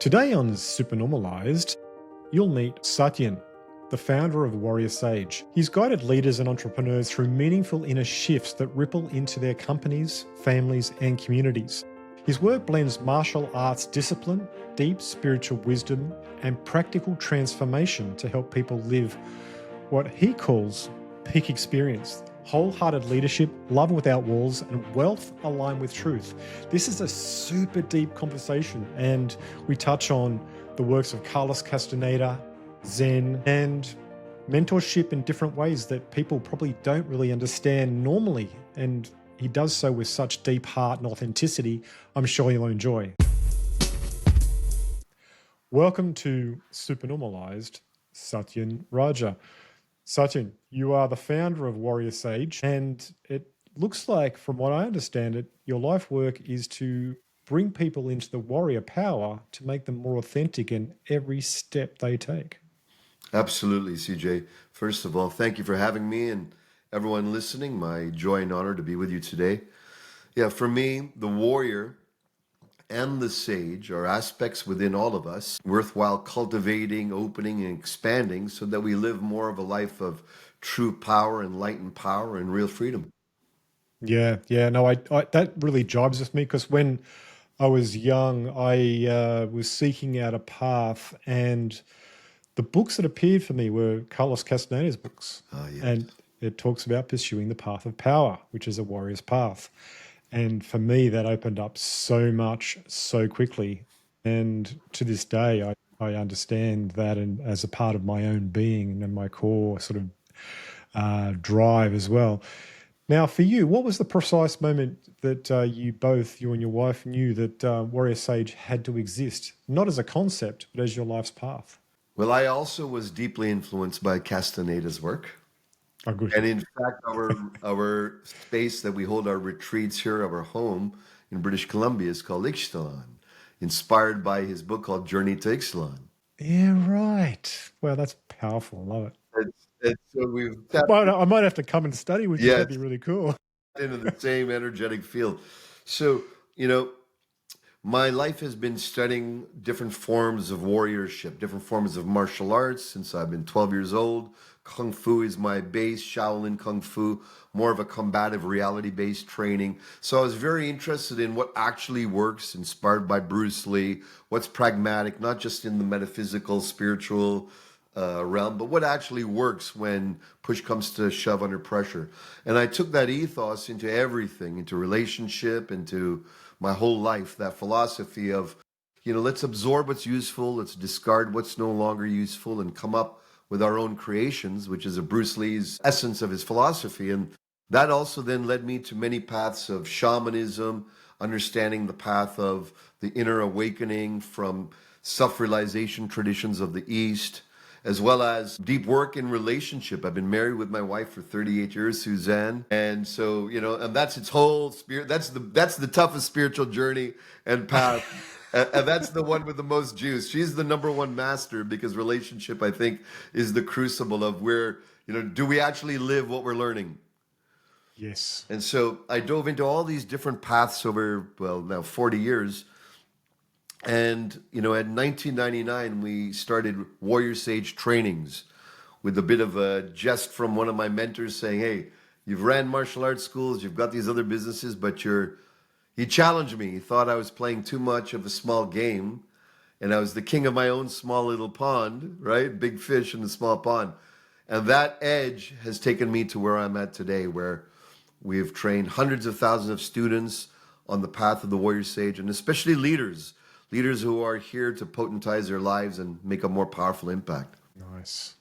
Today on Supernormalized, you'll meet Satyan, the founder of Warrior Sage. He's guided leaders and entrepreneurs through meaningful inner shifts that ripple into their companies, families, and communities. His work blends martial arts discipline, deep spiritual wisdom, and practical transformation to help people live what he calls peak experience. Wholehearted leadership, love without walls, and wealth aligned with truth. This is a super deep conversation, and we touch on the works of Carlos Castaneda, Zen, and mentorship in different ways that people probably don't really understand normally. And he does so with such deep heart and authenticity. I'm sure you'll enjoy. Welcome to Supernormalized, Satyan Raja. Satyan, you are the founder of Warrior Sage, and it looks like, from what I understand it, your life work is to bring people into the warrior power to make them more authentic in every step they take. Absolutely, CJ. First of all, thank you for having me, and everyone listening. My joy and honor to be with you today. Yeah, for me, the warrior and the sage are aspects within all of us, worthwhile cultivating, opening, and expanding so that we live more of a life of true power, enlightened power, and real freedom. No, that really jibes with me because when I was young, I was seeking out a path, and the books that appeared for me were Carlos Castaneda's books. Yes. And it talks about pursuing the path of power, which is a warrior's path. And for me, that opened up so much so quickly. And to this day, I understand that and as a part of my own being and my core sort of drive as well. Now, for you, what was the precise moment that you and your wife knew that Warrior Sage had to exist, not as a concept, but as your life's path? Well, I also was deeply influenced by Castaneda's work. Oh, good. And in fact, our space that we hold our retreats here of our home in British Columbia is called Ixtalan, inspired by his book called Journey to Ixtalan. Yeah, right. Well, that's powerful. I love it. And so we've tapped Well, I might have to come and study with you. Yes. That'd be really cool. into the same energetic field. So, my life has been studying different forms of warriorship, different forms of martial arts since I've been 12 years old. Kung Fu is my base, Shaolin Kung Fu, more of a combative reality-based training. So I was very interested in what actually works, inspired by Bruce Lee, what's pragmatic, not just in the metaphysical, spiritual realm, but what actually works when push comes to shove under pressure. And I took that ethos into everything, into relationship, into my whole life, that philosophy of, let's absorb what's useful, let's discard what's no longer useful, and come up with our own creations, which is a Bruce Lee's essence of his philosophy. And that also then led me to many paths of shamanism, understanding the path of the inner awakening from self-realization traditions of the East, as well as deep work in relationship. I've been married with my wife for 38 years, Suzanne. And so, and that's its whole spirit. That's the toughest spiritual journey and path. And that's the one with the most juice. She's the number one master because relationship, I think, is the crucible of where, do we actually live what we're learning? Yes. And so I dove into all these different paths over, now 40 years. And, in 1999, we started Warrior Sage trainings with a bit of a jest from one of my mentors saying, hey, you've ran martial arts schools, you've got these other businesses, but he challenged me. He thought I was playing too much of a small game, and I was the king of my own small little pond, right? Big fish in a small pond. And that edge has taken me to where I'm at today, where we've trained hundreds of thousands of students on the path of the Warrior Sage, and especially leaders who are here to potentize their lives and make a more powerful impact. Nice.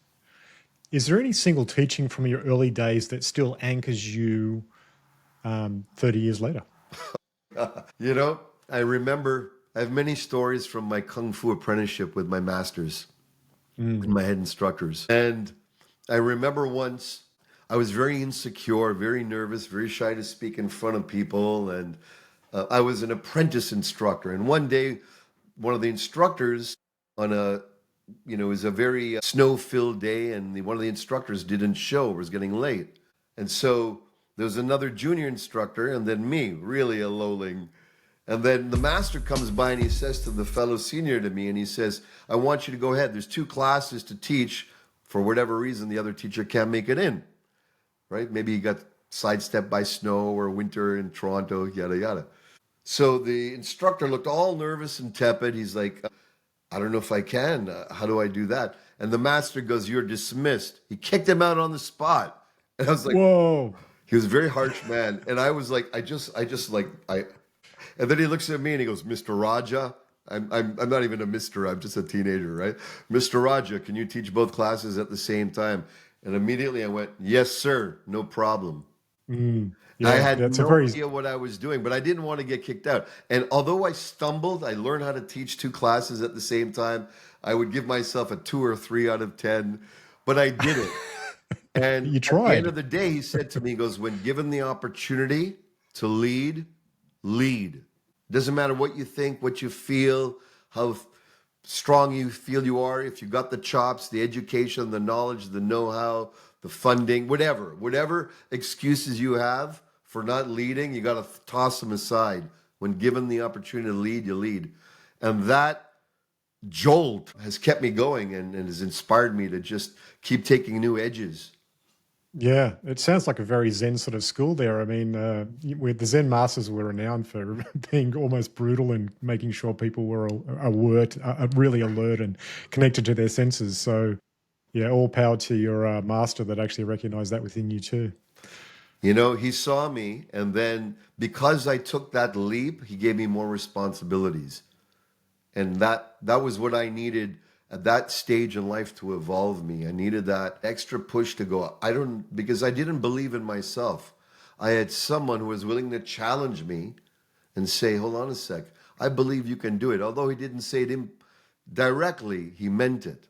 Is there any single teaching from your early days that still anchors you 30 years later? I remember, I have many stories from my Kung Fu apprenticeship with my masters, and my head instructors. And I remember once I was very insecure, very nervous, very shy to speak in front of people. And I was an apprentice instructor. And one day, one of the instructors on it was a very snow-filled day, and one of the instructors didn't show, was getting late. And so there was another junior instructor, and then me, really a lowling. And then the master comes by and he says to the fellow senior to me, and he says, I want you to go ahead. There's 2 classes to teach. For whatever reason, the other teacher can't make it in, right? Maybe he got sidestepped by snow or winter in Toronto, yada, yada. So the instructor looked all nervous and tepid. He's like, I don't know if I can. How do I do that? And the master goes, you're dismissed. He kicked him out on the spot. And I was like, Whoa. He was a very harsh man. And I was like, and then he looks at me and he goes, Mr. Raja. I'm not even a mister, I'm just a teenager, right? Mr. Raja, can you teach both classes at the same time? And immediately I went, yes, sir, no problem. Yeah, I had that's no idea what I was doing, but I didn't want to get kicked out. And although I stumbled, I learned how to teach 2 classes at the same time. I would give myself a 2 or 3 out of 10, but I did it. And You at the tried. end of the day, he said to me, he goes, when given the opportunity to lead, lead. Doesn't matter what you think, what you feel, how strong you feel you are, if you got the chops, the education, the knowledge, the know-how, the funding, whatever excuses you have for not leading, you got to toss them aside. When given the opportunity to lead, you lead. And that jolt has kept me going and has inspired me to just keep taking new edges. Yeah, it sounds like a very Zen sort of school there. I mean, the Zen masters were renowned for being almost brutal and making sure people were really alert and connected to their senses. So, yeah, all power to your master that actually recognized that within you too. You know, he saw me, and then because I took that leap, he gave me more responsibilities. And that was what I needed at that stage in life to evolve me. I needed that extra push to go. Because I didn't believe in myself. I had someone who was willing to challenge me and say, hold on a sec, I believe you can do it. Although he didn't say it directly, he meant it.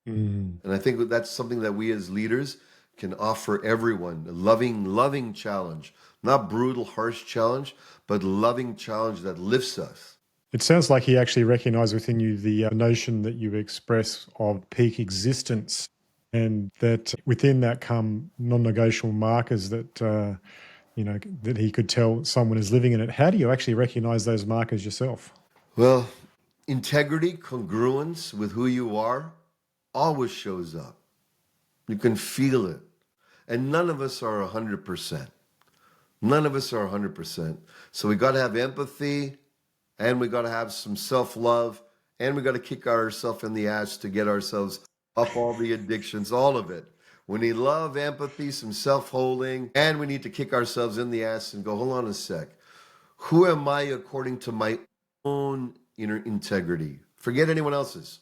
Mm. And I think that's something that we as leaders can offer everyone, a loving challenge, not brutal, harsh challenge, but loving challenge that lifts us. It sounds like he actually recognized within you the notion that you express of peak existence, and that within that come non-negotiable markers that that he could tell someone is living in it. How do you actually recognize those markers yourself? Well, integrity, congruence with who you are always shows up. You can feel it. And none of us are 100%. None of us are 100%. So we got to have empathy, and we got to have some self-love, and we got to kick ourselves in the ass to get ourselves up all the addictions, all of it. We need love, empathy, some self-holding, and we need to kick ourselves in the ass and go, hold on a sec. Who am I according to my own inner integrity? Forget anyone else's.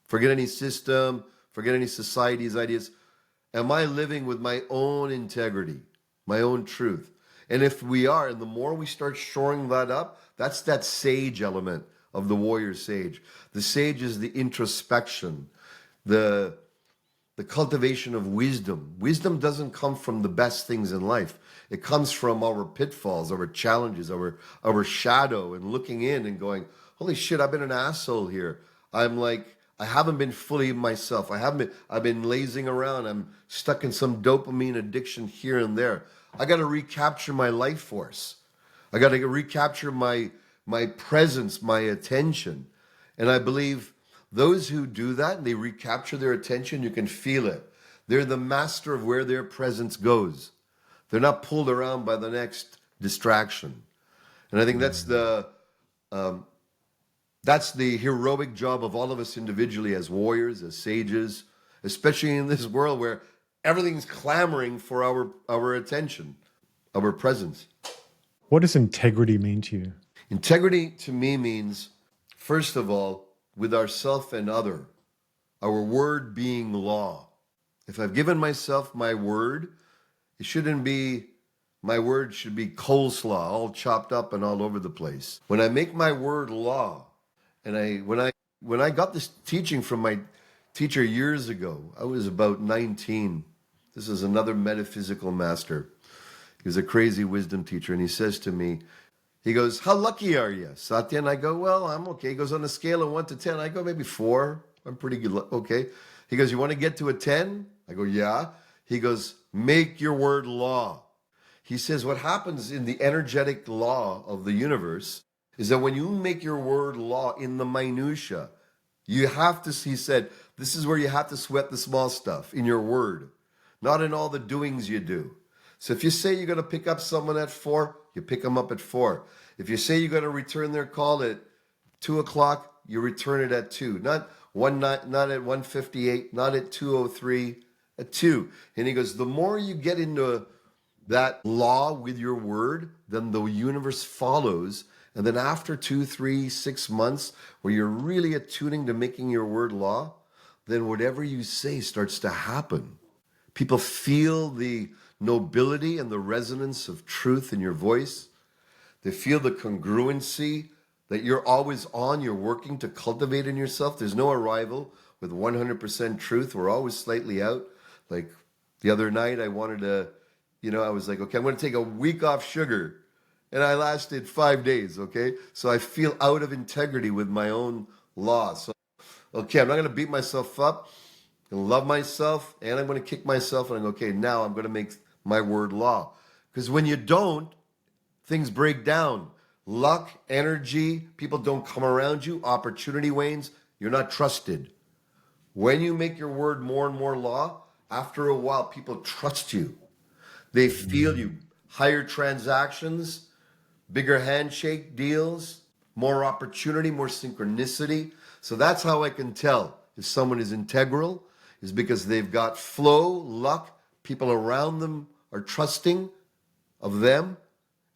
Forget any system. Forget any society's ideas. Am I living with my own integrity, my own truth? And if we are, and the more we start shoring that up, that's that sage element of the warrior sage. The sage is the introspection, the cultivation of wisdom. Wisdom doesn't come from the best things in life. It comes from our pitfalls, our challenges, our shadow, and looking in and going, holy shit, I've been an asshole here. I haven't been fully myself. I've been lazing around. I'm stuck in some dopamine addiction here and there. I got to recapture my life force. I got to recapture my presence, my attention. And I believe those who do that, and they recapture their attention, you can feel it. They're the master of where their presence goes. They're not pulled around by the next distraction. And I think that's the heroic job of all of us individually as warriors, as sages, especially in this world where everything's clamoring for our attention, our presence. What does integrity mean to you? Integrity to me means, first of all, with ourself and other, our word being law. If I've given myself my word, my word should be coleslaw, all chopped up and all over the place. When I make my word law, and when I got this teaching from my teacher years ago, I was about 19. This is another metaphysical master. He was a crazy wisdom teacher, and he says to me, he goes, how lucky are you, Satya? And I go, well, I'm okay. He goes, on a scale of 1 to 10, I go, maybe 4. I'm pretty good. Okay. He goes, you want to get to a 10? I go, yeah. He goes, make your word law. He says, what happens in the energetic law of the universe is that when you make your word law in the minutia, you have to, he said, this is where you have to sweat the small stuff in your word, not in all the doings you do. So if you say you're going to pick up someone at 4, you pick them up at 4. If you say you're going to return their call at 2 o'clock, you return it at 2. Not at 1:58, not at 2:03, at 2. And he goes, the more you get into that law with your word, then the universe follows. And then after 2, 3, 6 months, where you're really attuning to making your word law, then whatever you say starts to happen. People feel the nobility and the resonance of truth in your voice. They feel the congruency that you're always on, you're working to cultivate in yourself. There's no arrival with 100% truth. We're always slightly out. Like the other night, I wanted to, I was like, okay, I'm going to take a week off sugar. And I lasted 5 days, okay? So I feel out of integrity with my own law. So, okay, I'm not going to beat myself up. I'm going to love myself, and I'm going to kick myself. And I'm going, okay, now I'm going to make my word law. Because when you don't, things break down. Luck, energy, people don't come around you, opportunity wanes, you're not trusted. When you make your word more and more law, after a while, people trust you. They feel you. Higher transactions, bigger handshake deals, more opportunity, more synchronicity. So that's how I can tell if someone is integral, is because they've got flow, luck, people around them are trusting of them,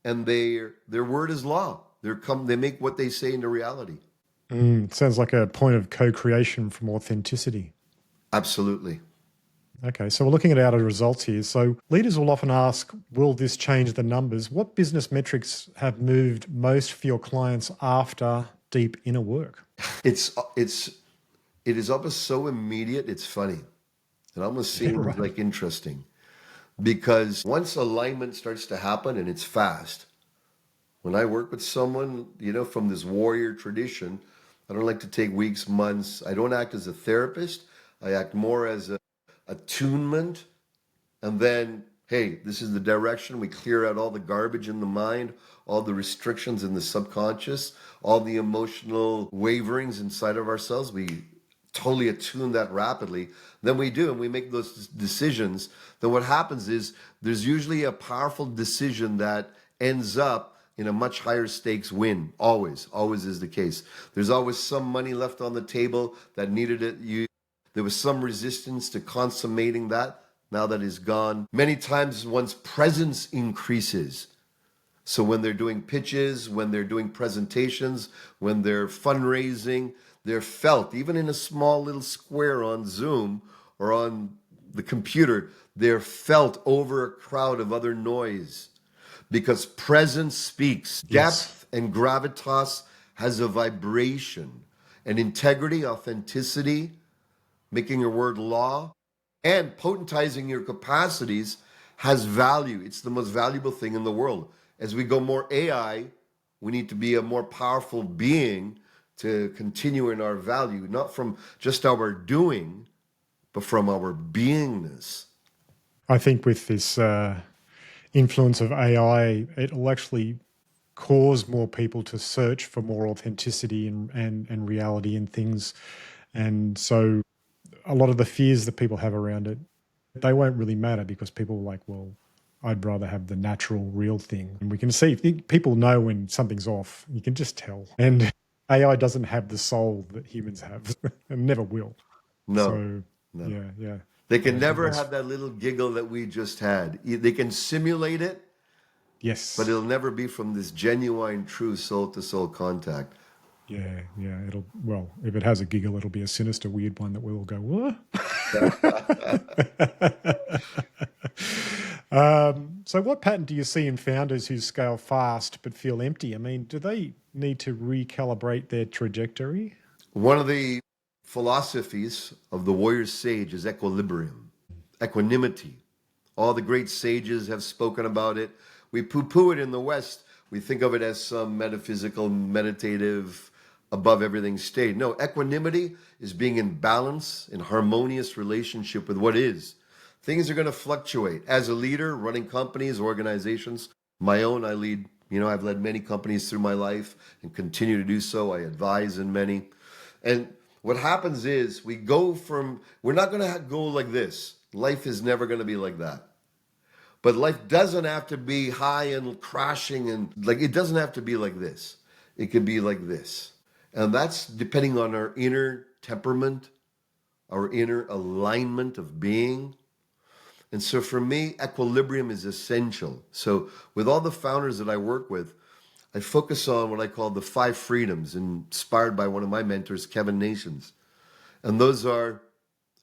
and their word is law. They make what they say into reality. Sounds like a point of co-creation from authenticity. Absolutely. Okay, so we're looking at our results here. So leaders will often ask, will this change the numbers? What business metrics have moved most for your clients after deep inner work? It is almost so immediate, it's funny. It almost seems like interesting. Because once alignment starts to happen, and it's fast. When I work with someone, from this warrior tradition, I don't like to take weeks, months. I don't act as a therapist. I act more as a attunement. And then, hey, this is the direction. We clear out all the garbage in the mind, all the restrictions in the subconscious, all the emotional waverings inside of ourselves. We totally attune that rapidly. Then we do, and we make those decisions. Then what happens is there's usually a powerful decision that ends up in a much higher stakes win. Always is the case. There's always some money left on the table that needed it. There was some resistance to consummating that. Now that is gone. Many times one's presence increases. So when they're doing pitches, when they're doing presentations, when they're fundraising, they're felt, even in a small little square on Zoom or on the computer, they're felt over a crowd of other noise. Because presence speaks. Depth and gravitas has a vibration. And integrity, authenticity, making your word law, and potentizing your capacities has value. It's the most valuable thing in the world. As we go more AI, we need to be a more powerful being to continue in our value, not from just our doing, but from our beingness. I think with this influence of AI, it'll actually cause more people to search for more authenticity and reality in things. And so a lot of the fears that people have around it, they won't really matter because people are like, well, I'd rather have the natural, real thing. And we can see, people know when something's off. You can just tell. And AI doesn't have the soul that humans have and never will. No. Yeah. They can never have that little giggle that we just had. They can simulate it. Yes. But it'll never be from this genuine, true soul-to-soul contact. Yeah. Well, if it has a giggle, it'll be a sinister, weird one that we will go, what? So what pattern do you see in founders who scale fast but feel empty? I mean, do they need to recalibrate their trajectory? One of the philosophies of the warrior sage is equilibrium, equanimity. All the great sages have spoken about it. We poo-poo it in the West. We think of it as some metaphysical, meditative, above everything state. No, equanimity is being in balance, in harmonious relationship with what is. Things are going to fluctuate. As a leader, running companies, organizations, my own, I lead, You know, I've led many companies through my life and continue to do so. I advise in many. And what happens is we're not going to go like this. Life is never going to be like that. But life doesn't have to be high and crashing and like, it doesn't have to be like this. It can be like this. And that's depending on our inner temperament, our inner alignment of being. And so for me, equilibrium is essential. So with all the founders that I work with, I focus on what I call the 5 freedoms, inspired by one of my mentors, Kevin Nations. And those are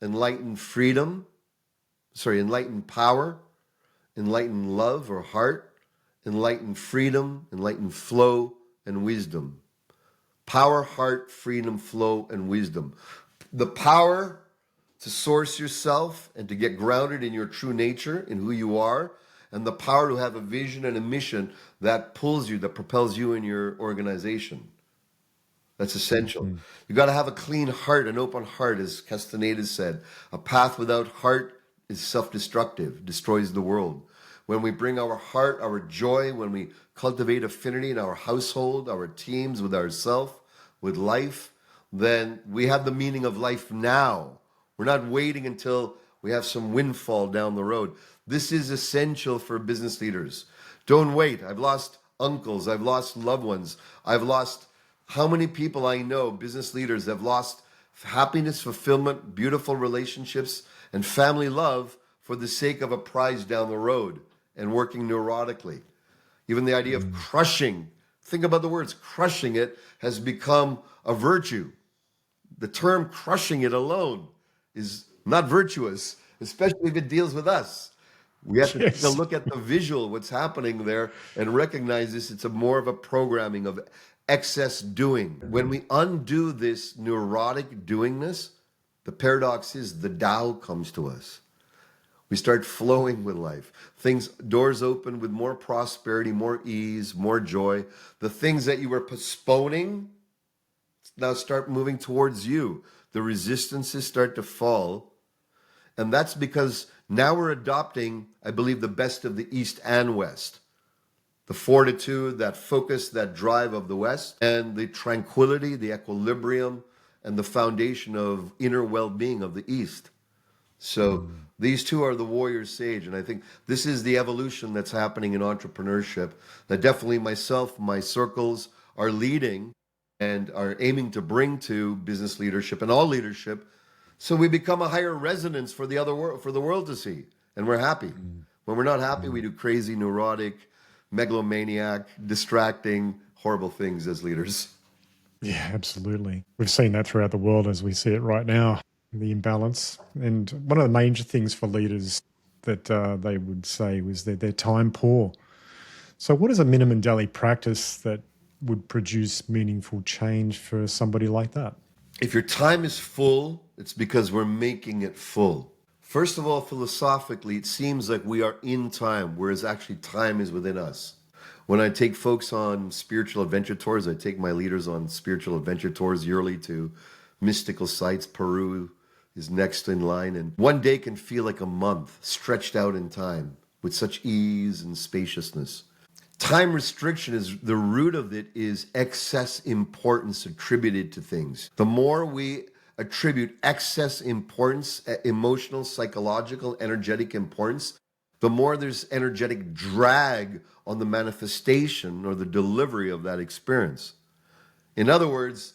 enlightened power, enlightened love or heart, enlightened freedom, enlightened flow, and wisdom. Power, heart, freedom, flow, and wisdom. The power to source yourself and to get grounded in your true nature, in who you are, and the power to have a vision and a mission that pulls you, that propels you in your organization. That's essential. You got to have a clean heart, an open heart, as Castaneda said. A path without heart is self-destructive, destroys the world. When we bring our heart, our joy, when we cultivate affinity in our household, our teams, with ourselves, with life, then we have the meaning of life now. We're not waiting until we have some windfall down the road. This is essential for business leaders. Don't wait. I've lost uncles. I've lost loved ones. I've lost how many people I know, business leaders, have lost happiness, fulfillment, beautiful relationships, and family love for the sake of a prize down the road and working neurotically. Even the idea of crushing, think about the words, crushing it has become a virtue. The term crushing it alone is not virtuous, especially if it deals with us. We have to take a Yes. look at the visual, what's happening there, and recognize this. It's more of a programming of excess doing. When we undo this neurotic doingness, the paradox is the Tao comes to us. We start flowing with life. Doors open with more prosperity, more ease, more joy. The things that you were postponing now start moving towards you. The resistances start to fall. And that's because now we're adopting, I believe, the best of the East and West. The fortitude, that focus, that drive of the West, and the tranquility, the equilibrium, and the foundation of inner well-being of the East. So these two are the warrior sage. And I think this is the evolution that's happening in entrepreneurship that definitely myself, my circles are leading and are aiming to bring to business leadership and all leadership. So we become a higher resonance for the other world, for the world to see. And we're happy. When we're not happy, we do crazy, neurotic, megalomaniac, distracting, horrible things as leaders. Yeah, absolutely. We've seen that throughout the world as we see it right now, the imbalance. And one of the major things for leaders that they would say was that they're time poor. So, what is a minimum daily practice that would produce meaningful change for somebody like that? If your time is full, it's because we're making it full. First of all, philosophically, it seems like we are in time, whereas actually time is within us. When I take folks on spiritual adventure tours, I take my leaders on spiritual adventure tours yearly to mystical sites. Peru is next in line. And one day can feel like a month stretched out in time with such ease and spaciousness. Time restriction is the root of it is excess importance attributed to things. The more we attribute excess importance, emotional, psychological, energetic importance, the more there's energetic drag on the manifestation or the delivery of that experience. In other words,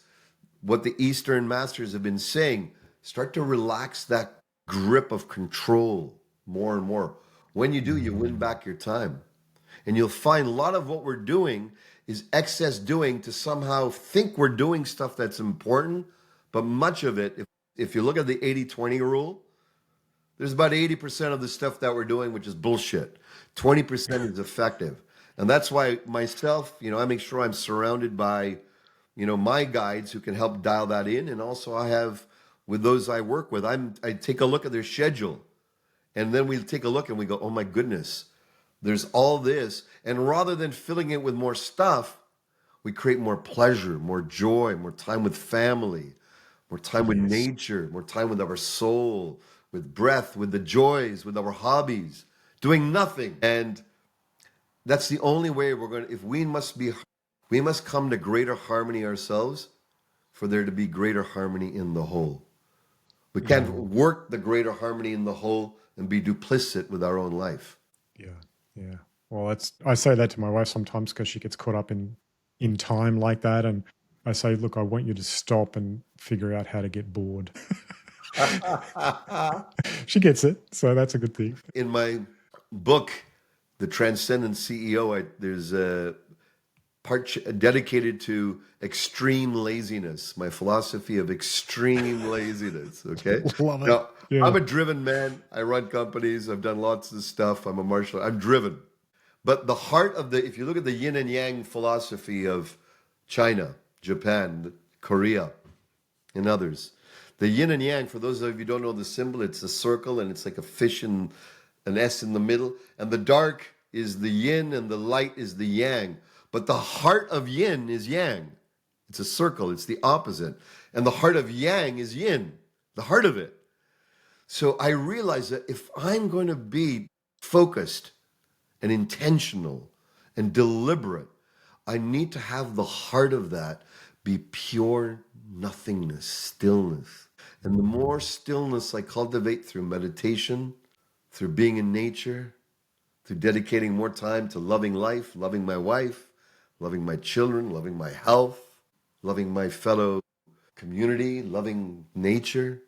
what the Eastern masters have been saying, start to relax that grip of control more and more. When you do, you win back your time. And you'll find a lot of what we're doing is excess doing to somehow think we're doing stuff that's important. But much of it, if you look at the 80-20 rule, there's about 80% of the stuff that we're doing, which is bullshit. 20% is effective. And that's why myself, I make sure I'm surrounded by, my guides who can help dial that in. And also I have, with those I work with, I take a look at their schedule. And then we take a look and we go, oh my goodness, there's all this. And rather than filling it with more stuff, we create more pleasure, more joy, more time with family, more time with nature, more time with our soul, with breath, with the joys, with our hobbies, doing nothing. And That's the only way we're going to, if we must come to greater harmony ourselves for there to be greater harmony in the whole. We can't work the greater harmony in the whole and be duplicit with our own life. Yeah, yeah. Well, I say that to my wife sometimes because she gets caught up in time like that, and I say, look, I want you to stop and figure out how to get bored. She gets it, so that's a good thing. In my book, The Transcendent CEO, there's a part dedicated to extreme laziness, my philosophy of extreme laziness. Okay. Love it. Now, Yeah. I'm a driven man. I run companies. I've done lots of stuff. I'm a martial. I'm driven. But the heart of if you look at the yin and yang philosophy of China, Japan, Korea, and others, the yin and yang, for those of you who don't know the symbol, it's a circle and it's like a fish and an S in the middle. And the dark is the yin and the light is the yang. But the heart of yin is yang. It's a circle. It's the opposite. And the heart of yang is yin, the heart of it. So I realized that if I'm going to be focused and intentional and deliberate, I need to have the heart of that be pure nothingness, stillness. And the more stillness I cultivate through meditation, through being in nature, through dedicating more time to loving life, loving my wife, loving my children, loving my health, loving my fellow community, loving nature,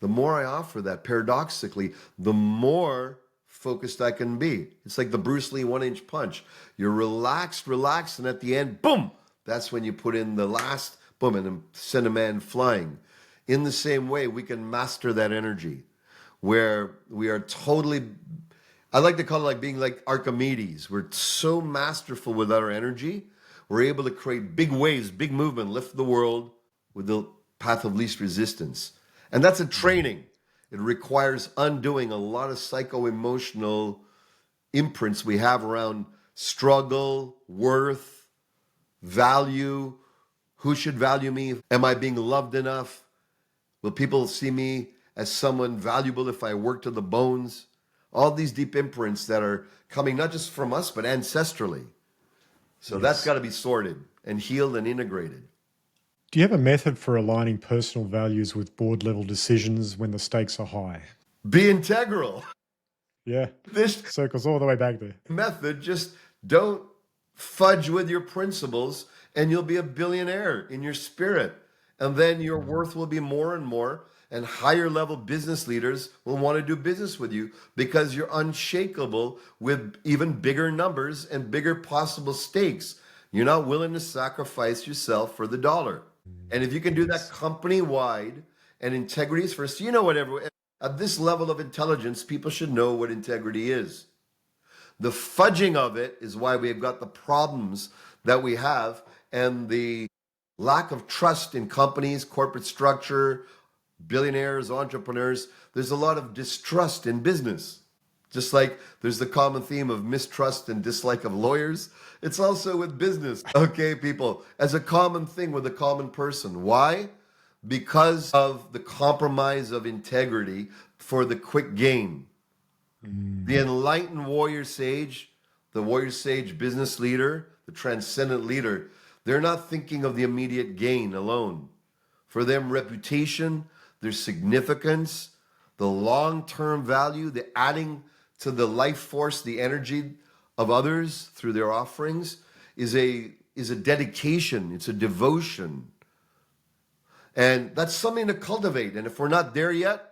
the more I offer that, paradoxically, the more focused I can be. It's like the Bruce Lee 1-inch punch. You're relaxed, and at the end, boom, that's when you put in the last boom and send a man flying. In the same way, we can master that energy where we are totally, I like to call it like being like Archimedes. We're so masterful with our energy, we're able to create big waves, big movement, lift the world with the path of least resistance. And that's a training. It requires undoing a lot of psycho-emotional imprints we have around struggle, worth, value. Who should value me? Am I being loved enough? Will people see me as someone valuable if I work to the bones? All these deep imprints that are coming not just from us, but ancestrally. So that's got to be sorted and healed and integrated. Do you have a method for aligning personal values with board level decisions when the stakes are high? Be integral. Yeah. This circles all the way back there. Method, just don't fudge with your principles and you'll be a billionaire in your spirit. And then your worth will be more and more, and higher level business leaders will want to do business with you because you're unshakable with even bigger numbers and bigger possible stakes. You're not willing to sacrifice yourself for the dollar. And if you can do that company-wide, and integrity is first, at this level of intelligence, people should know what integrity is. The fudging of it is why we've got the problems that we have, and the lack of trust in companies, corporate structure, billionaires, entrepreneurs. There's a lot of distrust in business. Just like there's the common theme of mistrust and dislike of lawyers, it's also with business. Okay, people, as a common thing with a common person. Why? Because of the compromise of integrity for the quick gain. The enlightened warrior sage, the warrior sage business leader, the transcendent leader, they're not thinking of the immediate gain alone. For them, reputation, their significance, the long-term value, the adding to the life force, the energy of others through their offerings is a dedication, it's a devotion. And that's something to cultivate. And if we're not there yet,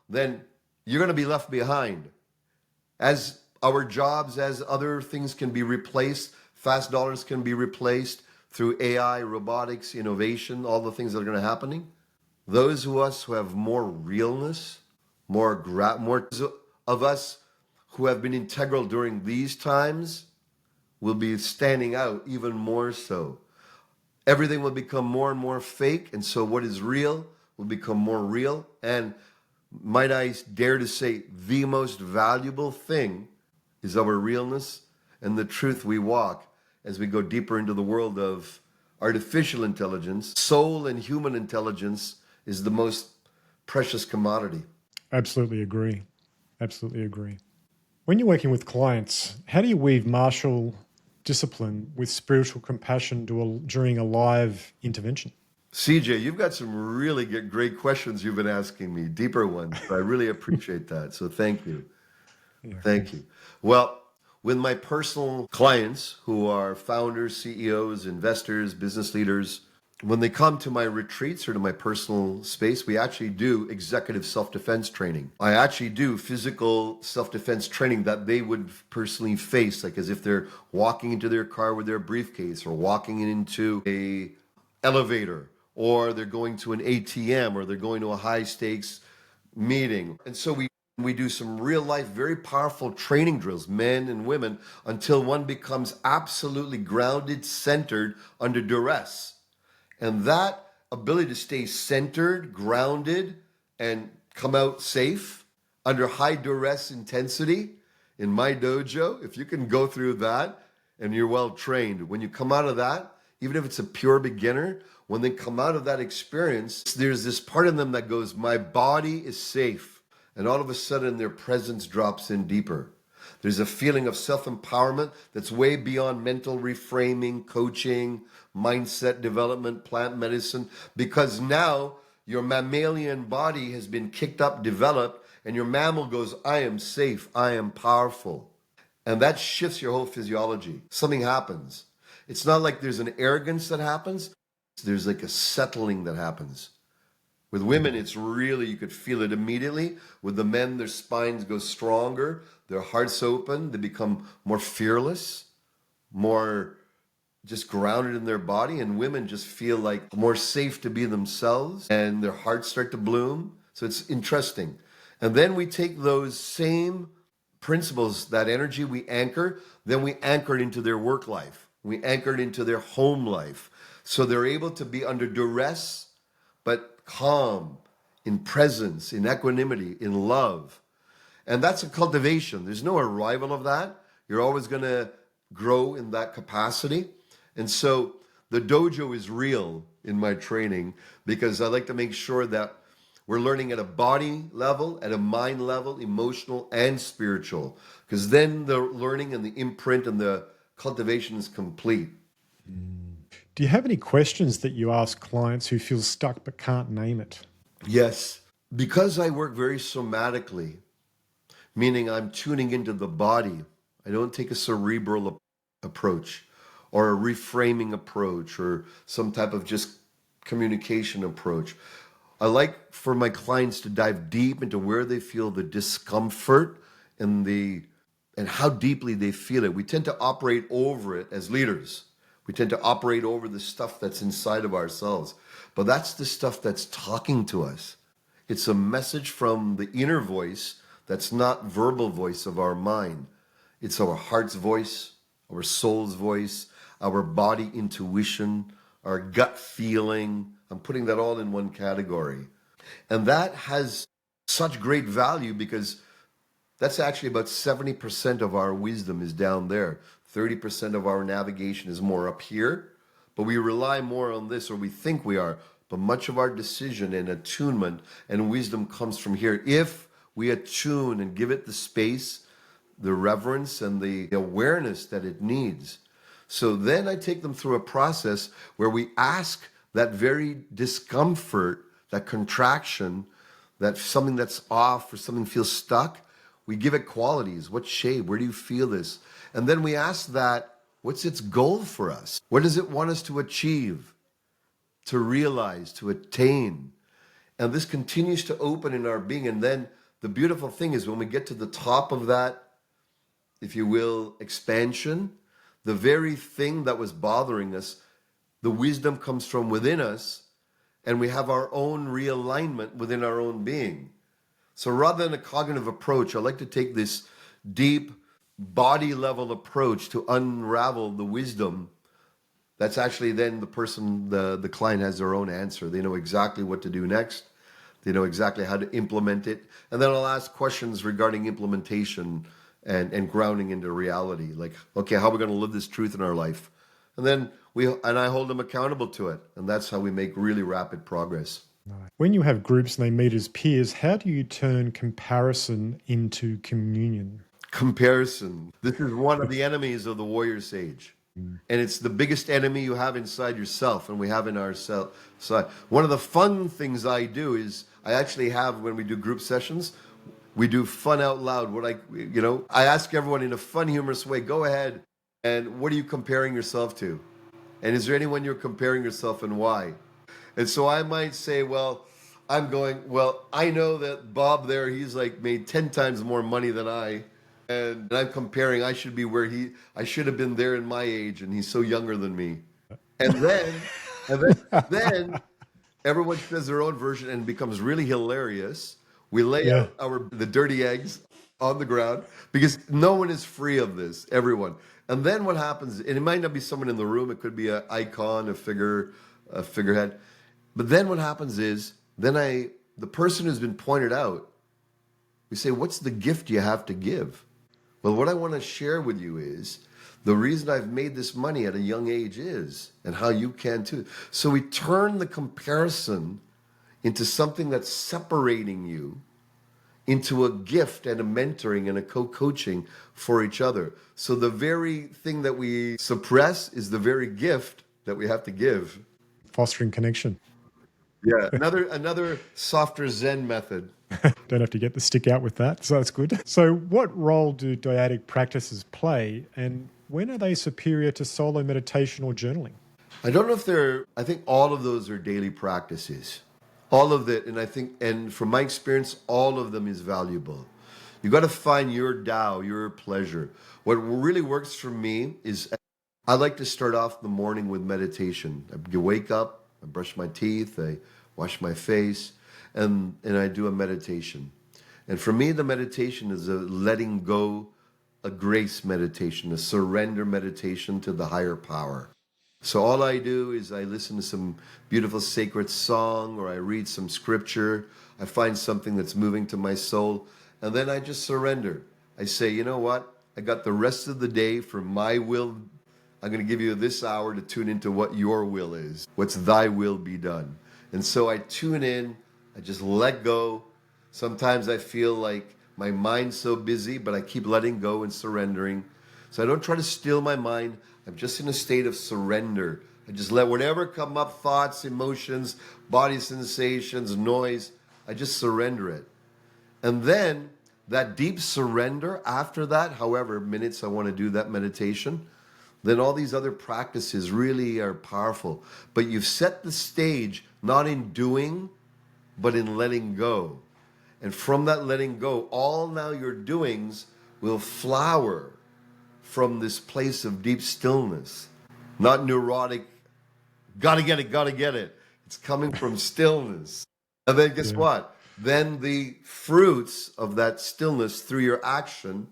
then you're going to be left behind. As our jobs, as other things can be replaced, fast dollars can be replaced through AI, robotics, innovation, all the things that are going to happening. Those of us who have more realness, more of us who have been integral during these times will be standing out even more so. Everything will become more and more fake, and so what is real will become more real. And might I dare to say, the most valuable thing is our realness and the truth we walk as we go deeper into the world of artificial intelligence. Soul and human intelligence is the most precious commodity. Absolutely agree. Absolutely agree. When you're working with clients, how do you weave martial discipline with spiritual compassion during a live intervention? CJ, you've got some really great questions you've been asking me, deeper ones. I really appreciate that. So thank you. Yeah. Thank you. Well, with my personal clients who are founders, CEOs, investors, business leaders, when they come to my retreats or to my personal space, we actually do executive self-defense training. I actually do physical self-defense training that they would personally face, like as if they're walking into their car with their briefcase or walking into a elevator, or they're going to an ATM, or they're going to a high stakes meeting. And so we do some real life, very powerful training drills, men and women, until one becomes absolutely grounded, centered under duress. And that ability to stay centered, grounded, and come out safe under high duress intensity in my dojo, if you can go through that and you're well trained, when you come out of that, even if it's a pure beginner, when they come out of that experience, there's this part in them that goes, my body is safe. And all of a sudden their presence drops in deeper. There's a feeling of self-empowerment that's way beyond mental reframing, coaching, mindset development, plant medicine, because now your mammalian body has been kicked up, developed, and your mammal goes, I am safe, I am powerful. And that shifts your whole physiology. Something happens. It's not like there's an arrogance that happens. There's like a settling that happens. With women, it's really, you could feel it immediately. With the men, their spines go stronger, their hearts open, they become more fearless, more just grounded in their body. And women just feel like more safe to be themselves, and their hearts start to bloom. So it's interesting. And then we take those same principles, that energy we anchor, then we anchor it into their work life. We anchor it into their home life. So they're able to be under duress, but calm, in presence, in equanimity, in love. And that's a cultivation. There's no arrival of that. You're always going to grow in that capacity. And so the dojo is real in my training, because I like to make sure that we're learning at a body level, at a mind level, emotional and spiritual, because then the learning and the imprint and the cultivation is complete. Do you have any questions that you ask clients who feel stuck but can't name it? Yes, because I work very somatically, meaning I'm tuning into the body. I don't take a cerebral approach or a reframing approach or some type of just communication approach. I like for my clients to dive deep into where they feel the discomfort and how deeply they feel it. We tend to operate over it as leaders. We tend to operate over the stuff that's inside of ourselves. But that's the stuff that's talking to us. It's a message from the inner voice that's not verbal voice of our mind. It's our heart's voice, our soul's voice, our body intuition, our gut feeling. I'm putting that all in one category. And that has such great value, because that's actually about 70% of our wisdom is down there. 30% of our navigation is more up here, but we rely more on this, or we think we are. But much of our decision and attunement and wisdom comes from here. If we attune and give it the space, the reverence, and the awareness that it needs. So then I take them through a process where we ask that very discomfort, that contraction, that something that's off or something feels stuck. We give it qualities. What shape? Where do you feel this? And then we ask that, what's its goal for us? What does it want us to achieve, to realize, to attain? And this continues to open in our being. And then the beautiful thing is when we get to the top of that, if you will, expansion, the very thing that was bothering us, the wisdom comes from within us, and we have our own realignment within our own being. So rather than a cognitive approach, I like to take this deep body level approach to unravel the wisdom. That's actually then the person, the client has their own answer. They know exactly what to do next. They know exactly how to implement it. And then I'll ask questions regarding implementation and grounding into reality. Like, okay, how are we going to live this truth in our life? And then I hold them accountable to it. And that's how we make really rapid progress. When you have groups and they meet as peers, how do you turn comparison into communion? Comparison. This is one of the enemies of the warrior sage. And it's the biggest enemy you have inside yourself, and we have in ourselves. So one of the fun things I do is I actually have, when we do group sessions, we do fun out loud. I ask everyone in a fun, humorous way, go ahead, and what are you comparing yourself to? And is there anyone you're comparing yourself, and why? And so I might say, I know that Bob there, he's like made 10 times more money than I. And I'm comparing, I should be I should have been there in my age, and he's so younger than me. And then everyone says their own version and it becomes really hilarious. We lay out the dirty eggs on the ground because no one is free of this, everyone. And then what happens, and it might not be someone in the room, it could be an icon, a figurehead. But then what happens is, the person who's been pointed out, we say, what's the gift you have to give? Well, what I want to share with you is the reason I've made this money at a young age is, and how you can too. So we turn the comparison into something that's separating you into a gift and a mentoring and a co-coaching for each other. So the very thing that we suppress is the very gift that we have to give. Fostering connection. Yeah, another softer Zen method. Don't have to get the stick out with that, so that's good. So what role do dyadic practices play, and when are they superior to solo meditation or journaling? I don't know if I think all of those are daily practices. All of it, and from my experience, all of them is valuable. You got to find your Tao, your pleasure. What really works for me is I like to start off the morning with meditation. I wake up, I brush my teeth, I wash my face, and I do a meditation. And for me, the meditation is a letting go, a grace meditation, a surrender meditation to the higher power. So all I do is I listen to some beautiful sacred song, or I read some scripture. I find something that's moving to my soul, and then I just surrender. I say, you know what? I got the rest of the day for my will. I'm going to give you this hour to tune into what your will is. What's thy will be done? And so I tune in. I just let go. Sometimes I feel like my mind's so busy, but I keep letting go and surrendering. So I don't try to steal my mind. I'm just in a state of surrender. I just let whatever come up, thoughts, emotions, body sensations, noise, I just surrender it. And then that deep surrender after that, however minutes I want to do that meditation, then all these other practices really are powerful. But you've set the stage not in doing, but in letting go. And from that letting go, all now your doings will flower from this place of deep stillness. Not neurotic, gotta get it. It's coming from stillness. And then guess what? Then the fruits of that stillness through your action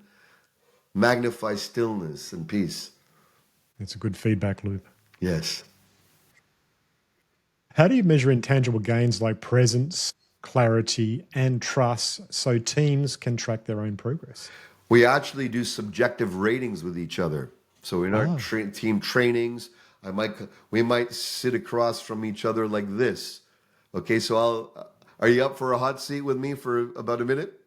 magnify stillness and peace. It's a good feedback loop. Yes. How do you measure intangible gains like presence, clarity, and trust so teams can track their own progress? We actually do subjective ratings with each other. So in our team trainings, we might sit across from each other like this. Okay, so are you up for a hot seat with me for about a minute?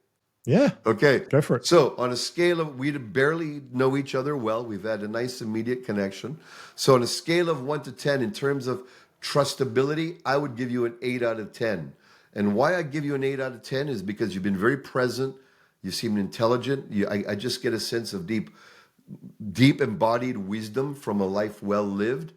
Yeah. Okay. Go for it. So on a scale of, we barely know each other well. We've had a nice immediate connection. So on a scale of 1 to 10, in terms of trustability, I would give you an 8 out of 10. And why I give you an 8 out of 10 is because you've been very present. You seem intelligent. I just get a sense of deep embodied wisdom from a life well lived.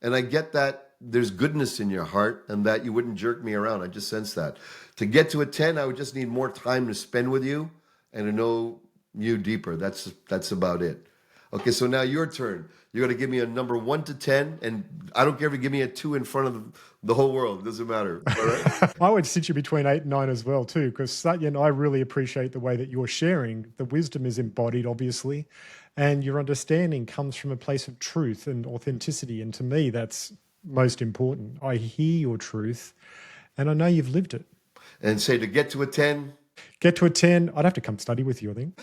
And I get that there's goodness in your heart and that you wouldn't jerk me around. I just sense that. To get to a 10, I would just need more time to spend with you and to know you deeper. That's about it. Okay, so now your turn. You're going to give me a number 1 to 10, and I don't care if you give me a 2 in front of the whole world. It doesn't matter. All right? I would sit you between 8 and 9 as well too, because Satyan, I really appreciate the way that you're sharing. The wisdom is embodied, obviously, and your understanding comes from a place of truth and authenticity. And to me, that's most important. I hear your truth, and I know you've lived it. And say to get to a 10. Get to a 10. I'd have to come study with you, I think.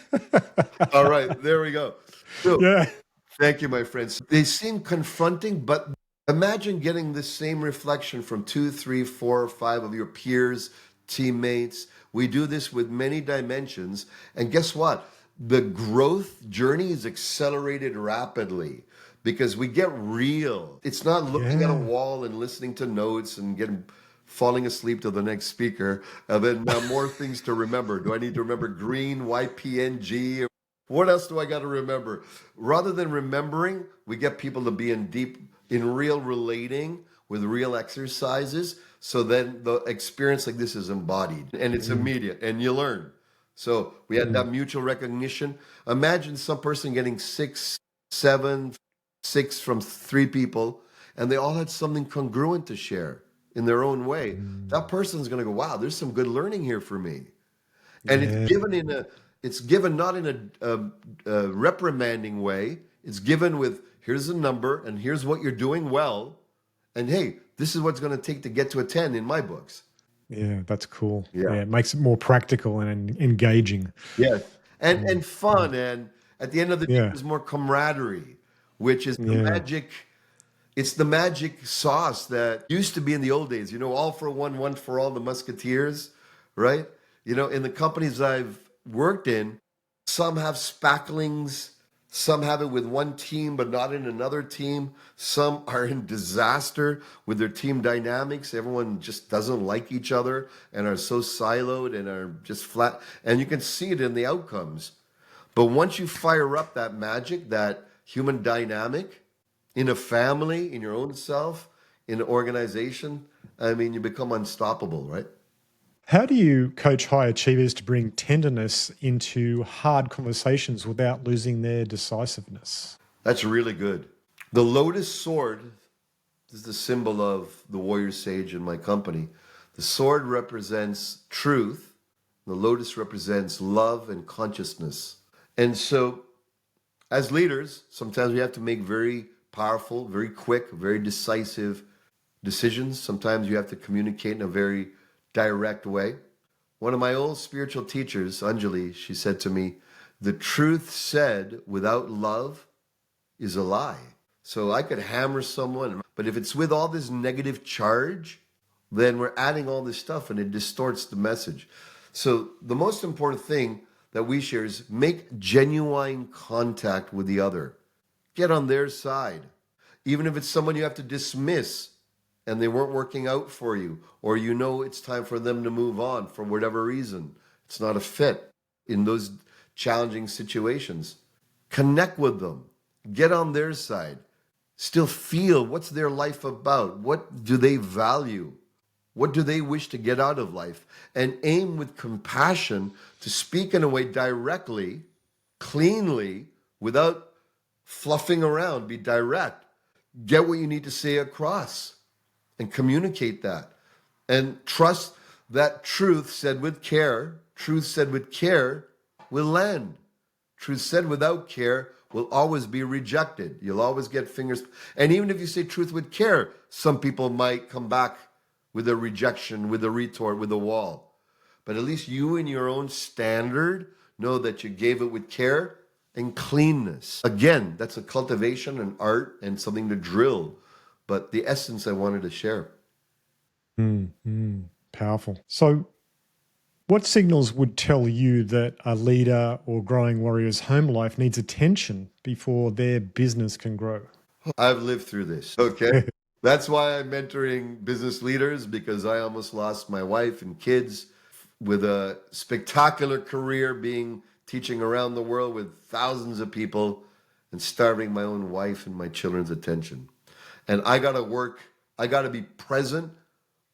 All right, there we go. So, yeah. Thank you, my friends. They seem confronting, but imagine getting the same reflection from 2, 3, 4, 5 of your peers, teammates. We do this with many dimensions. And guess what? The growth journey is accelerated rapidly because we get real. It's not looking at a Yeah. wall and listening to notes and falling asleep to the next speaker, and then more things to remember. Do I need to remember green, YPNG? What else do I got to remember? Rather than remembering, we get people to be in real relating with real exercises. So then the experience like this is embodied and it's immediate and you learn. So we had that mutual recognition. Imagine some person getting 6, 7, 6 from 3 people, and they all had something congruent to share in their own way. That person's going to go, wow, there's some good learning here for me. And Yeah. it's given not in a reprimanding way. It's given with, here's a number and here's what you're doing well. And hey, this is what's going to take to get to a 10 in my books. Yeah, that's cool. Yeah. Yeah, it makes it more practical and engaging. Yes. And fun. And at the end of the day, Yeah. there's more camaraderie, which is the Yeah. magic. It's the magic sauce that used to be in the old days, all for one for all, the Musketeers, right? In the companies I've worked in, some have spacklings, some have it with one team, but not in another team. Some are in disaster with their team dynamics. Everyone just doesn't like each other and are so siloed and are just flat. And you can see it in the outcomes. But once you fire up that magic, that human dynamic, in a family, in your own self, in an organization, you become unstoppable, right? How do you coach high achievers to bring tenderness into hard conversations without losing their decisiveness? That's really good. The Lotus sword is the symbol of the warrior sage in my company. The sword represents truth. The lotus represents love and consciousness. And so, as leaders, sometimes we have to make very powerful, very quick, very decisive decisions. Sometimes you have to communicate in a very direct way. One of my old spiritual teachers, Anjali, she said to me, the truth said without love is a lie. So I could hammer someone, but if it's with all this negative charge, then we're adding all this stuff and it distorts the message. So the most important thing that we share is make genuine contact with the other. Get on their side. Even if it's someone you have to dismiss and they weren't working out for you, or it's time for them to move on for whatever reason. It's not a fit in those challenging situations. Connect with them. Get on their side. Still feel what's their life about. What do they value? What do they wish to get out of life? And aim with compassion to speak in a way directly, cleanly, without fluffing around. Be direct. Get what you need to say across and communicate that. And trust that truth said with care, will land. Truth said without care will always be rejected. You'll always get fingers. And even if you say truth with care, some people might come back with a rejection, with a retort, with a wall. But at least you in your own standard know that you gave it with care and cleanness. Again, that's a cultivation, an art, and something to drill. But the essence I wanted to share. Powerful. So, what signals would tell you that a leader or growing warrior's home life needs attention before their business can grow? I've lived through this. Okay. That's why I'm mentoring business leaders, because I almost lost my wife and kids with a spectacular career teaching around the world with thousands of people and starving my own wife and my children's attention. And I got to be present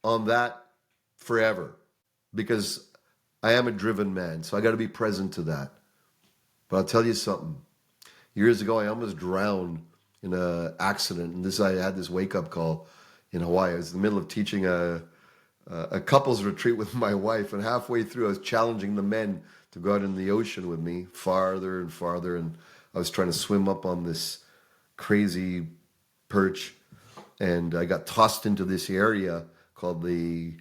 on that forever, because I am a driven man. So I got to be present to that. But I'll tell you something. Years ago, I almost drowned in an accident. And I had this wake-up call in Hawaii. I was in the middle of teaching a couples retreat with my wife. And halfway through, I was challenging the men to go out in the ocean with me farther and farther. And I was trying to swim up on this crazy perch. And I got tossed into this area called the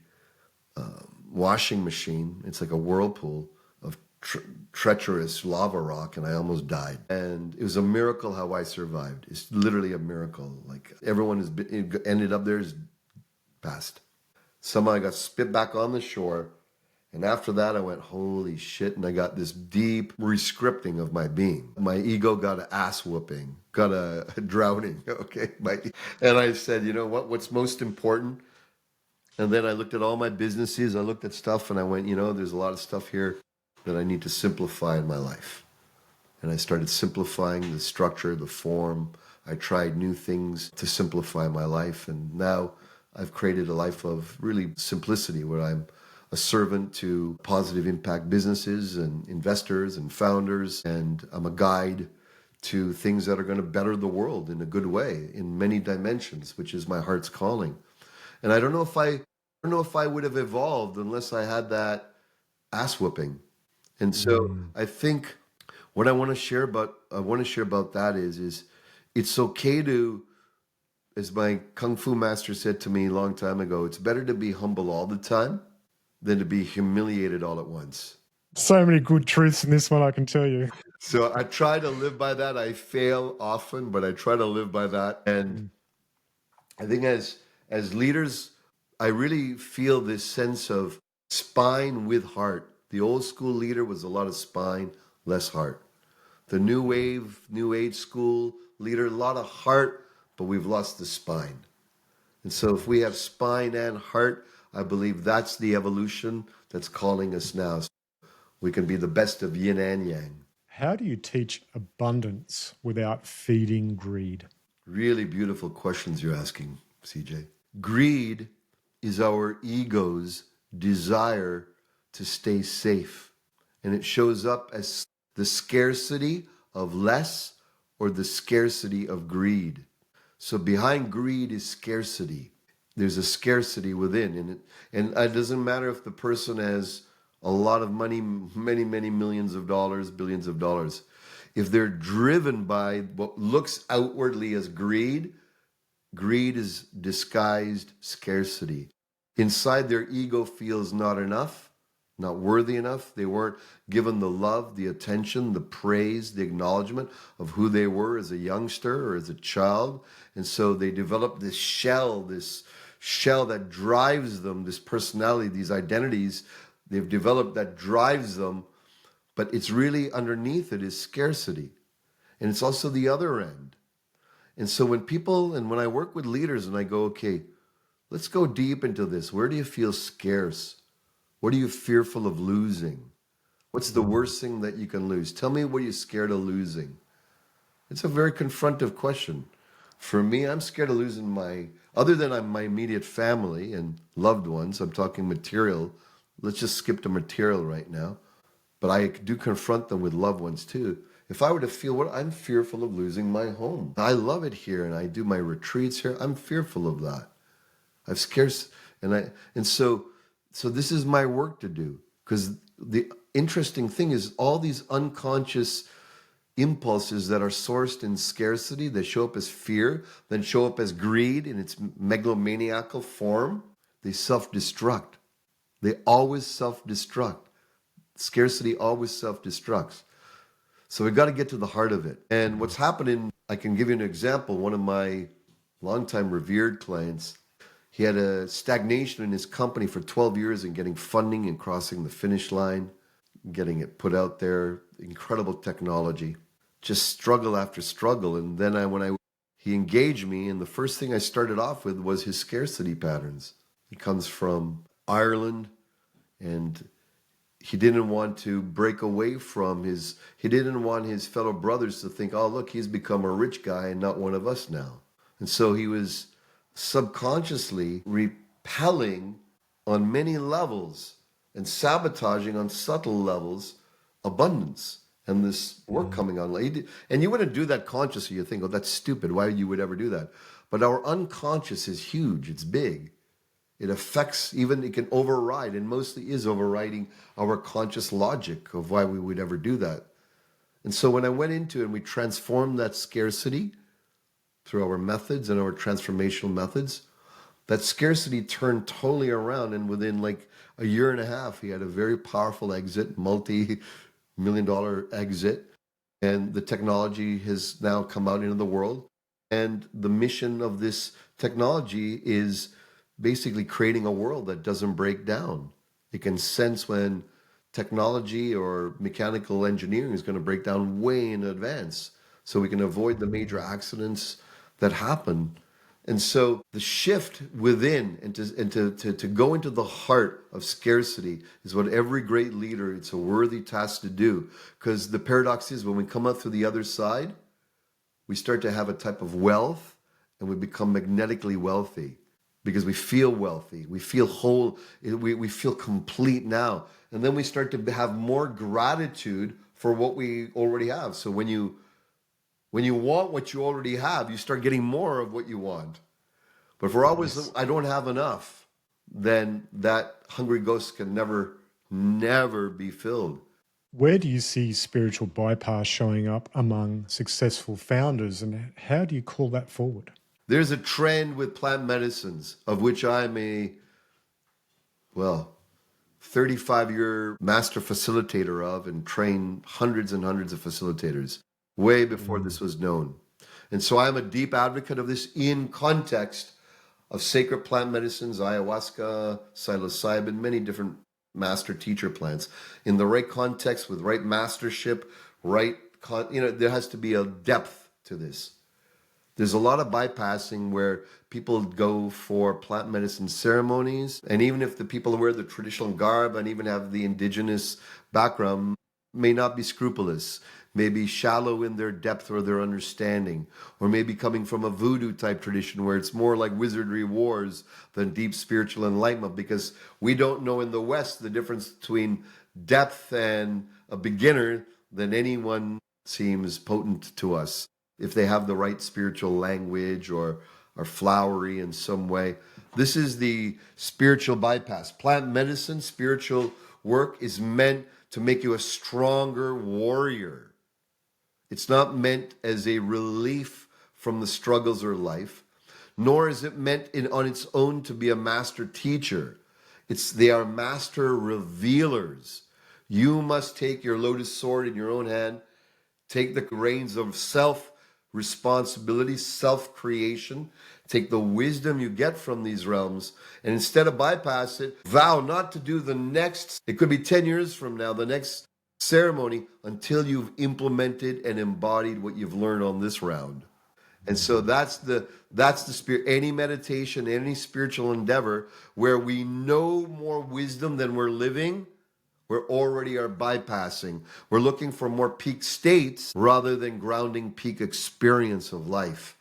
washing machine. It's like a whirlpool of treacherous lava rock, and I almost died. And it was a miracle how I survived. It's literally a miracle. Like everyone ended up there is passed. Somehow I got spit back on the shore, And after that, I went, holy shit. And I got this deep rescripting of my being. My ego got an ass whooping, got a drowning. Okay. And I said, you know what? What's most important? And then I looked at all my businesses. I looked at stuff and I went, you know, there's a lot of stuff here that I need to simplify in my life. And I started simplifying the structure, the form. I tried new things to simplify my life. And now I've created a life of really simplicity where I'm a servant to positive impact businesses and investors and founders. And I'm a guide to things that are going to better the world in a good way in many dimensions, which is my heart's calling. And I don't know if I would have evolved unless I had that ass whooping. And so I think what I want to share about that is it's okay to, as my Kung Fu master said to me a long time ago, it's better to be humble all the time than to be humiliated all at once. So many good truths in this one, I can tell you. So I try to live by that. I fail often, but I try to live by that. And I think as leaders, I really feel this sense of spine with heart. The old school leader was a lot of spine, less heart. The new wave, new age school leader, a lot of heart, but we've lost the spine. And so if we have spine and heart, I believe that's the evolution that's calling us now. So we can be the best of yin and yang. How do you teach abundance without feeding greed? Really beautiful questions you're asking, CJ. Greed is our ego's desire to stay safe. And it shows up as the scarcity of less or the scarcity of greed. So behind greed is scarcity. There's a scarcity within. And it doesn't matter if the person has a lot of money, many, many millions of dollars, billions of dollars. If they're driven by what looks outwardly as greed, greed is disguised scarcity. Inside their ego feels not enough, not worthy enough. They weren't given the love, the attention, the praise, the acknowledgement of who they were as a youngster or as a child. And so they develop this shell that drives them, this personality, these identities they've developed that drives them. But it's really underneath it is scarcity. And it's also the other end. And so when I work with leaders and I go, okay, let's go deep into this. Where do you feel scarce? What are you fearful of losing? What's the worst thing that you can lose? Tell me what you're scared of losing. It's a very confrontive question. For me, I'm scared of losing my immediate family and loved ones. I'm talking material. Let's just skip to material right now. But I do confront them with loved ones too. If I were to feel what I'm fearful of losing my home. I love it here and I do my retreats here. I'm fearful of that. So this is my work to do, because the interesting thing is all these unconscious impulses that are sourced in scarcity, they show up as fear, then show up as greed in its megalomaniacal form. They self-destruct. They always self-destruct. Scarcity always self-destructs. So we got to get to the heart of it. And what's happening, I can give you an example. One of my longtime revered clients, he had a stagnation in his company for 12 years in getting funding and crossing the finish line, getting it put out there, incredible technology, just struggle after struggle. And then he engaged me, and the first thing I started off with was his scarcity patterns. He comes from Ireland, and he didn't want to break away from he didn't want his fellow brothers to think, oh, look, he's become a rich guy and not one of us now. And so he was subconsciously repelling on many levels and sabotaging on subtle levels abundance and this work coming on. And you wouldn't do that consciously. You think, oh, that's stupid. Why you would ever do that? But our unconscious is huge. It's big. It affects, it can override, and mostly is overriding our conscious logic of why we would ever do that. And so when I went into it and we transformed that scarcity through our methods and our transformational methods, that scarcity turned totally around. And within like a year and a half, he had a very powerful exit, multi-million-dollar exit. And the technology has now come out into the world. And the mission of this technology is basically creating a world that doesn't break down. It can sense when technology or mechanical engineering is going to break down way in advance, so we can avoid the major accidents that happen. And so the shift within and to go into the heart of scarcity is what every great leader, it's a worthy task to do. Because the paradox is when we come out through the other side, we start to have a type of wealth and we become magnetically wealthy because we feel wealthy. We feel whole. We feel complete now. And then we start to have more gratitude for what we already have. So when you want what you already have, you start getting more of what you want. But if we're always, Yes. I don't have enough, then that hungry ghost can never be filled. Where do you see spiritual bypass showing up among successful founders, and how do you call that forward? There's a trend with plant medicines, of which I'm well, 35-year master facilitator of, and train hundreds and hundreds of facilitators way before this was known. And so I'm a deep advocate of this in context of sacred plant medicines, ayahuasca, psilocybin, many different master teacher plants. In the right context, with right mastership, there has to be a depth to this. There's a lot of bypassing where people go for plant medicine ceremonies, and even if the people wear the traditional garb and even have the indigenous background, may not be scrupulous, may be shallow in their depth or their understanding, or maybe coming from a voodoo type tradition where it's more like wizardry wars than deep spiritual enlightenment, because we don't know in the West the difference between depth and a beginner than anyone seems potent to us if they have the right spiritual language or are flowery in some way. This is the spiritual bypass. Plant medicine, spiritual work is meant to make you a stronger warrior. It's not meant as a relief from the struggles of life, nor is it meant on its own to be a master teacher. They are master revealers. You must take your lotus sword in your own hand, take the reins of self-responsibility, self-creation, take the wisdom you get from these realms, and instead of bypass it, vow not to do the next, it could be 10 years from now, the next ceremony until you've implemented and embodied what you've learned on this round. And so that's the spirit. Any meditation, any spiritual endeavor where we know more wisdom than we're living, we're already are bypassing. We're looking for more peak states rather than grounding peak experience of life.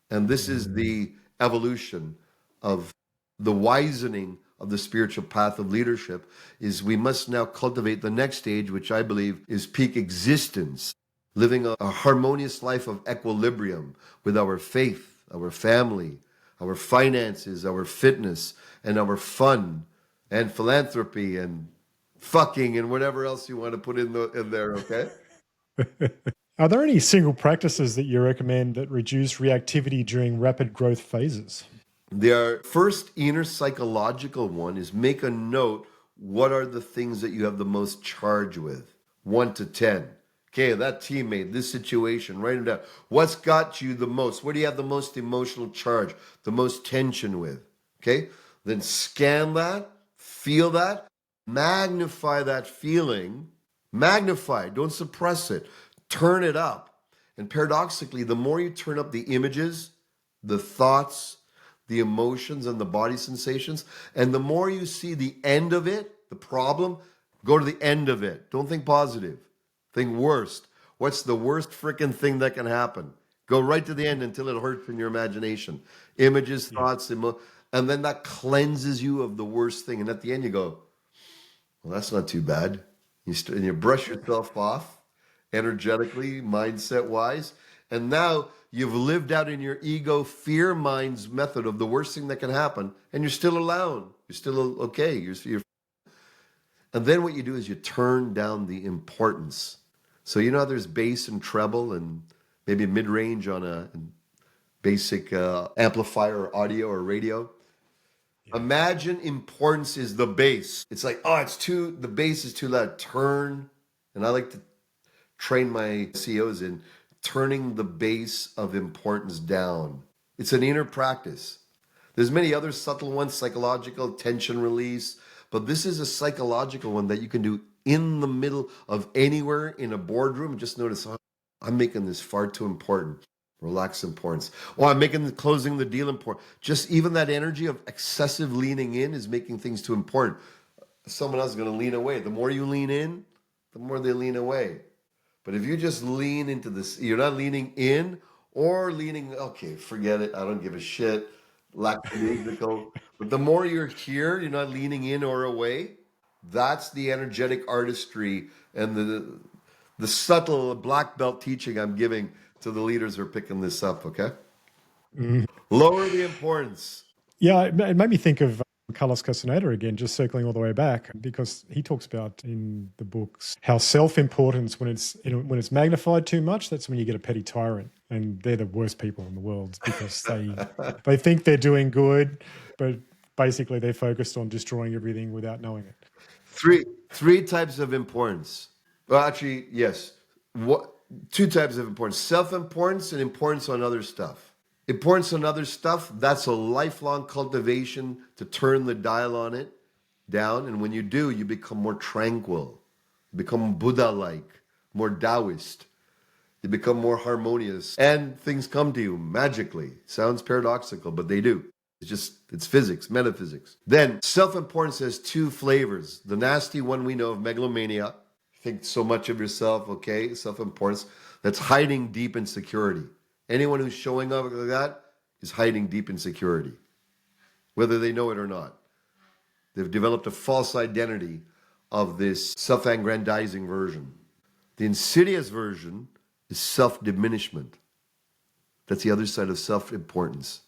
And this is the evolution of the wisening of the spiritual path of leadership, is we must now cultivate the next stage, which I believe is peak existence, living a harmonious life of equilibrium with our faith, our family, our finances, our fitness, and our fun, and philanthropy, and fucking, and whatever else you want to put in there, okay? Are there any single practices that you recommend that reduce reactivity during rapid growth phases? Their first inner psychological one is make a note. What are the things that you have the most charge with? 1 to 10. Okay, that teammate, this situation, write it down. What's got you the most? What do you have the most emotional charge, the most tension with? Okay, then scan that, feel that, magnify that feeling. Magnify it, don't suppress it. Turn it up. And paradoxically, the more you turn up the images, the thoughts, the emotions, and the body sensations, and the more you see the end of it, the problem, go to the end of it. Don't think positive. Think worst. What's the worst freaking thing that can happen? Go right to the end until it hurts in your imagination. Images, thoughts, and then that cleanses you of the worst thing. And at the end you go, well, that's not too bad. And you brush yourself off energetically, mindset-wise, and now you've lived out in your ego fear mind's method of the worst thing that can happen, and you're still allowed. You're still okay. And then what you do is you turn down the importance. So you know how there's bass and treble and maybe mid-range on a basic amplifier or audio or radio? Imagine importance is the bass. It's like, oh, the bass is too loud. Turn, and I like to train my CEOs in turning the bass of importance down. It's an inner practice. There's many other subtle ones, psychological, tension release, But this is a psychological one that you can do in the middle of anywhere in a boardroom. Just notice, oh, I'm making this far too important. Relax importance. Oh, I'm making closing the deal important. Just even that energy of excessive leaning in is making things too important. Someone else is going to lean away. The more you lean in, the more they lean away. But if you just lean into this, you're not leaning in or leaning, okay, forget it. I don't give a shit. Lackadaisical. But the more you're here, you're not leaning in or away. That's the energetic artistry and the subtle black belt teaching I'm giving to the leaders who are picking this up, okay? Lower the importance. Yeah, it made me think of Carlos Castaneda again, just circling all the way back, because he talks about in the books how self-importance, when it's magnified too much, that's when you get a petty tyrant, and they're the worst people in the world because they think they're doing good, but basically they're focused on destroying everything without knowing it. Three types of importance. Well, actually, yes. Two types of importance: self-importance and importance on other stuff. Importance on other stuff, that's a lifelong cultivation to turn the dial on it down. And when you do, you become more tranquil, become Buddha-like, more Taoist. You become more harmonious. And things come to you magically. Sounds paradoxical, but they do. It's physics, metaphysics. Then self-importance has two flavors. The nasty one we know of, megalomania. Think so much of yourself, okay? Self-importance. That's hiding deep insecurity. Anyone who's showing up like that is hiding deep insecurity, whether they know it or not. They've developed a false identity of this self-aggrandizing version. The insidious version is self-diminishment. That's the other side of self-importance.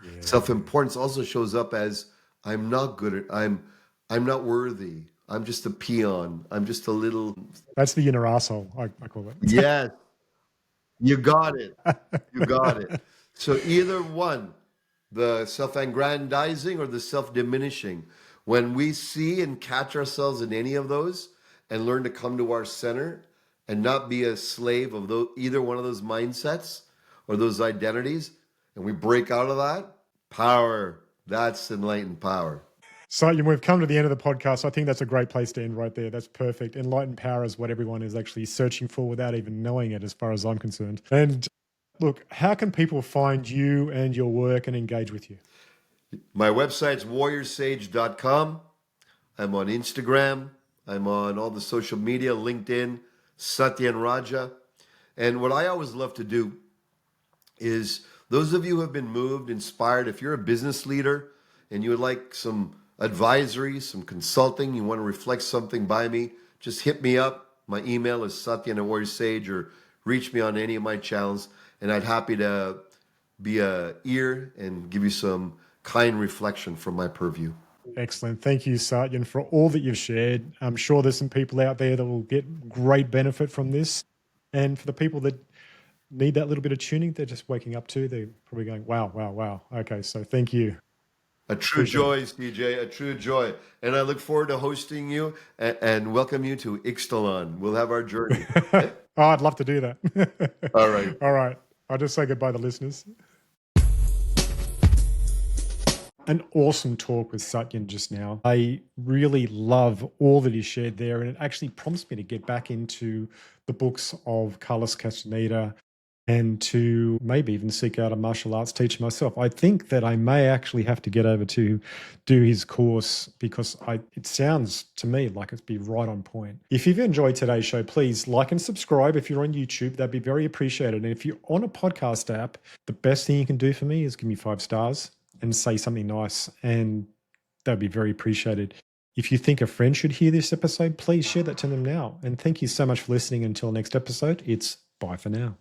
Yeah. Self-importance also shows up as I'm not good at, I'm not worthy. I'm just a peon. I'm just a little. That's the inner asshole, I call it. Yes. You got it. You got it. So either one, the self-aggrandizing or the self-diminishing, when we see and catch ourselves in any of those and learn to come to our center and not be a slave of either one of those mindsets or those identities, and we break out of that, power, that's enlightened power. So we've come to the end of the podcast. I think that's a great place to end right there. That's perfect. Enlightened power is what everyone is actually searching for without even knowing it, as far as I'm concerned. And look, how can people find you and your work and engage with you? My website's warriorsage.com. I'm on Instagram. I'm on all the social media, LinkedIn, Satyan Raja. And what I always love to do is those of you who have been moved, inspired, if you're a business leader and you would like some advisory, some consulting, you want to reflect something by me, just hit me up. My email is satyan@warriorsage, or reach me on any of my channels, and I'd happy to be a ear and give you some kind reflection from my purview. Excellent. Thank you, Satyan, for all that you've shared. I'm sure there's some people out there that will get great benefit from this. And for the people that need that little bit of tuning, they're just waking up to, they're probably going, wow, wow, wow. Okay, so thank you. A true joy, CJ, a true joy. And I look forward to hosting you and welcome you to Ixtalan. We'll have our journey. Oh, I'd love to do that. All right. All right. I'll just say goodbye to listeners. An awesome talk with Satyan just now. I really love all that he shared there, and it actually prompts me to get back into the books of Carlos Castaneda and to maybe even seek out a martial arts teacher myself. I think that I may actually have to get over to do his course because it sounds to me like it's be right on point. If you've enjoyed today's show, please like and subscribe. If you're on YouTube, that'd be very appreciated. And if you're on a podcast app, the best thing you can do for me is give me 5 stars and say something nice, and that'd be very appreciated. If you think a friend should hear this episode, please share that to them now. And thank you so much for listening. Until next episode, it's bye for now.